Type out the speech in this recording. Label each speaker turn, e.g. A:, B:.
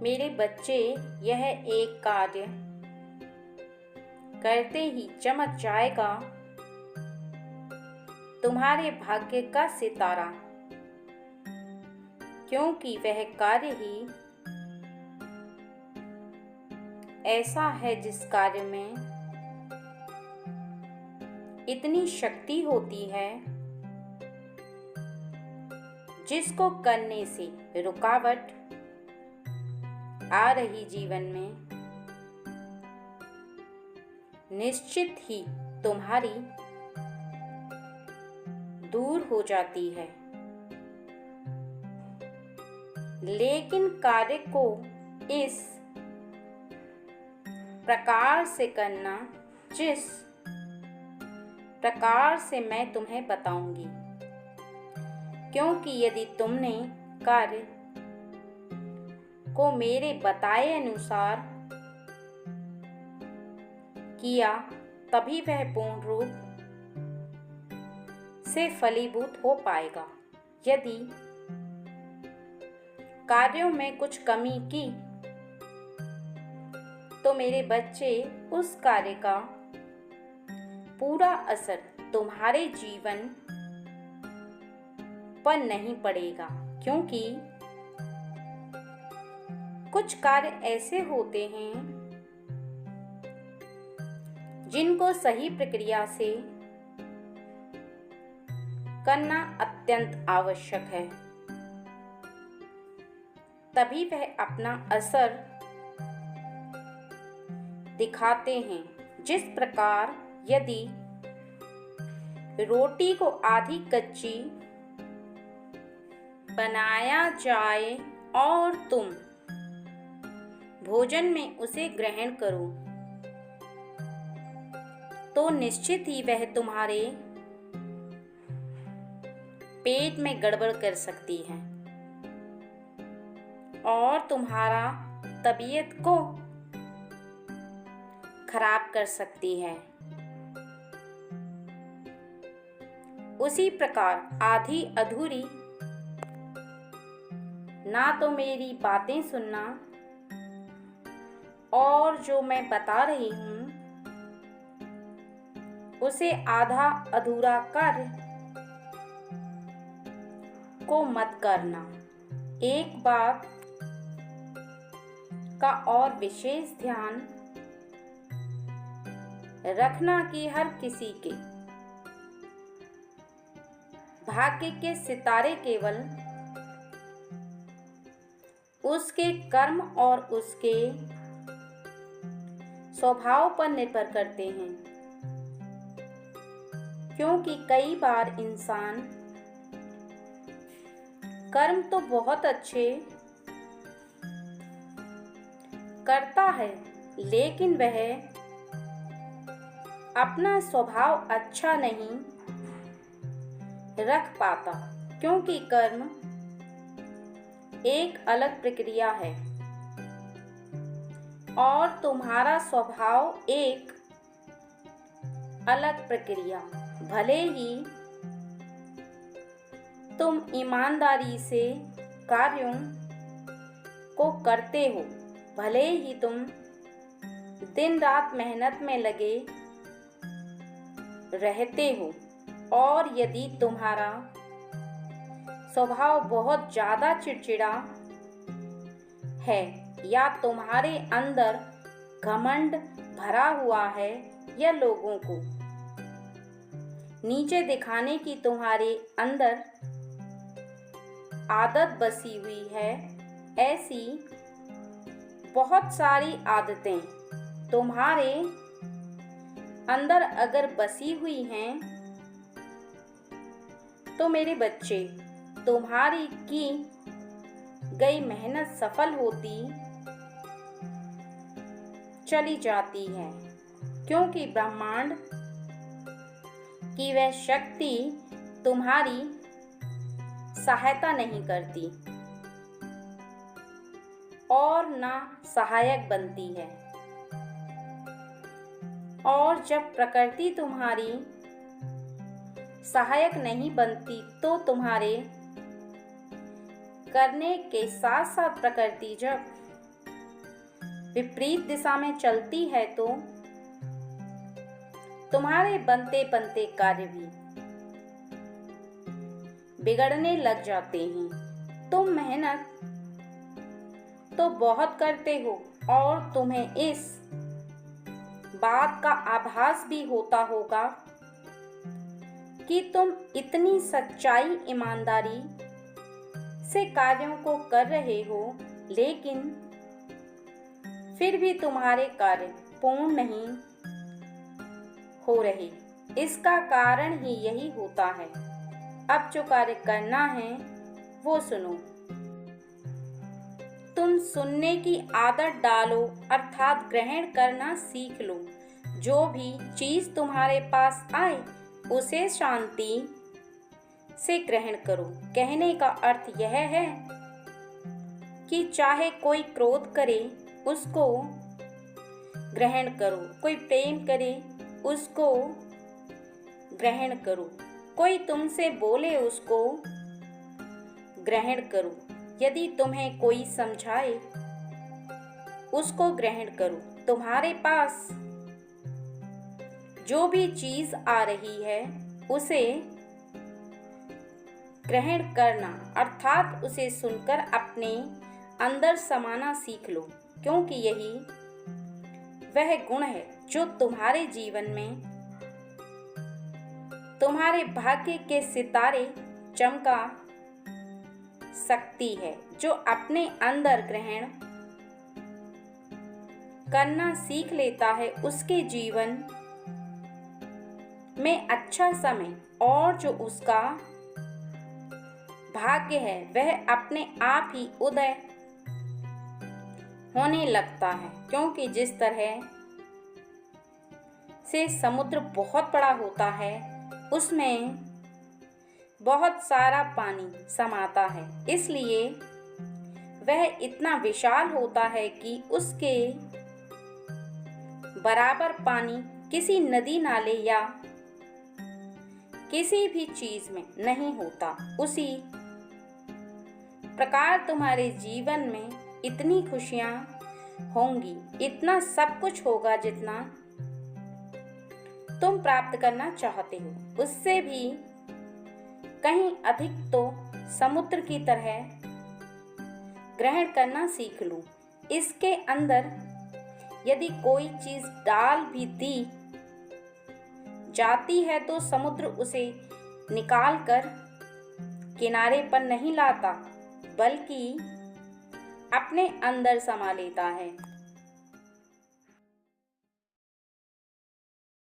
A: मेरे बच्चे, यह एक कार्य करते ही चमक जाएगा तुम्हारे भाग्य का सितारा, क्योंकि वह कार्य ही ऐसा है जिस कार्य में इतनी शक्ति होती है जिसको करने से रुकावट आ रही जीवन में निश्चित ही तुम्हारी दूर हो जाती है। लेकिन कार्य को इस प्रकार से करना जिस प्रकार से मैं तुम्हें बताऊंगी, क्योंकि यदि तुमने कार्य को मेरे बताए अनुसार किया तभी वह पूर्ण रूप से फलीभूत हो पाएगा। यदि कार्यों में कुछ कमी की तो मेरे बच्चे उस कार्य का पूरा असर तुम्हारे जीवन पर नहीं पड़ेगा, क्योंकि कुछ कार्य ऐसे होते हैं जिनको सही प्रक्रिया से करना अत्यंत आवश्यक है, तभी वह अपना असर दिखाते हैं। जिस प्रकार यदि रोटी को आधी कच्ची बनाया जाए और तुम भोजन में उसे ग्रहण करो तो निश्चित ही वह तुम्हारे पेट में गड़बड़ कर सकती है और तुम्हारा तबीयत को खराब कर सकती है। उसी प्रकार आधी अधूरी ना तो मेरी बातें सुनना और जो मैं बता रही हूँ उसे आधा अधूरा कार्य को मत करना। एक बात का और विशेष ध्यान रखना कि हर किसी के भाग्य के सितारे केवल उसके कर्म और उसके स्वभाव पर निर्भर करते हैं, क्योंकि कई बार इंसान कर्म तो बहुत अच्छे करता है, लेकिन वह अपना स्वभाव अच्छा नहीं रख पाता, क्योंकि कर्म एक अलग प्रक्रिया है और तुम्हारा स्वभाव एक अलग प्रक्रिया। भले ही तुम ईमानदारी से कार्यों को करते हो, भले ही तुम दिन रात मेहनत में लगे रहते हो, और यदि तुम्हारा स्वभाव बहुत ज़्यादा चिड़चिड़ा है या तुम्हारे अंदर घमंड भरा हुआ है या लोगों को नीचे दिखाने की तुम्हारे अंदर आदत बसी हुई है, ऐसी बहुत सारी आदतें तुम्हारे अंदर अगर बसी हुई हैं तो मेरे बच्चे तुम्हारी की गई मेहनत सफल होती चली जाती है, क्योंकि ब्रह्मांड की वह शक्ति तुम्हारी सहायता नहीं करती और ना सहायक बनती है। और जब प्रकृति तुम्हारी सहायक नहीं बनती तो तुम्हारे करने के साथ साथ प्रकृति जब विपरीत दिशा में चलती है तो तुम्हारे बनते बनते कार्य भी बिगड़ने लग जाते हैं। तुम मेहनत तो बहुत करते हो और तुम्हें इस बात का आभास भी होता होगा कि तुम इतनी सच्चाई ईमानदारी से कार्यों को कर रहे हो, लेकिन फिर भी तुम्हारे कार्य पूर्ण नहीं हो रहे। इसका कारण ही यही होता है। अब जो कार्य करना है वो सुनो। तुम सुनने की आदत डालो, अर्थात ग्रहण करना सीख लो। जो भी चीज तुम्हारे पास आए उसे शांति से ग्रहण करो। कहने का अर्थ यह है कि चाहे कोई क्रोध करे उसको ग्रहण करो, कोई प्रेम करे उसको ग्रहण करो, कोई तुमसे बोले उसको ग्रहण करो, यदि तुम्हें कोई समझाए उसको ग्रहण करो। तुम्हारे पास जो भी चीज आ रही है उसे ग्रहण करना अर्थात उसे सुनकर अपने अंदर समाना सीख लो, क्योंकि यही वह गुण है जो तुम्हारे जीवन में तुम्हारे भाग्य के सितारे चमका सकती है। जो अपने अंदर ग्रहण करना सीख लेता है उसके जीवन में अच्छा समय और जो उसका भाग्य है वह अपने आप ही उदय होने लगता है। क्योंकि जिस तरह से समुद्र बहुत बड़ा होता है उसमें बहुत सारा पानी समाता है, इसलिए वह इतना विशाल होता है कि उसके बराबर पानी किसी नदी नाले या किसी भी चीज में नहीं होता। उसी प्रकार तुम्हारे जीवन में इतनी खुशियां होंगी, इतना सब कुछ होगा जितना तुम प्राप्त करना चाहते हो, उससे भी कहीं अधिक तो समुद्र की तरह ग्रहण करना सीख लो। इसके अंदर यदि कोई चीज डाल भी दी जाती है तो समुद्र उसे निकालकर किनारे पर नहीं लाता, बल्कि अपने अंदर समा लेता है।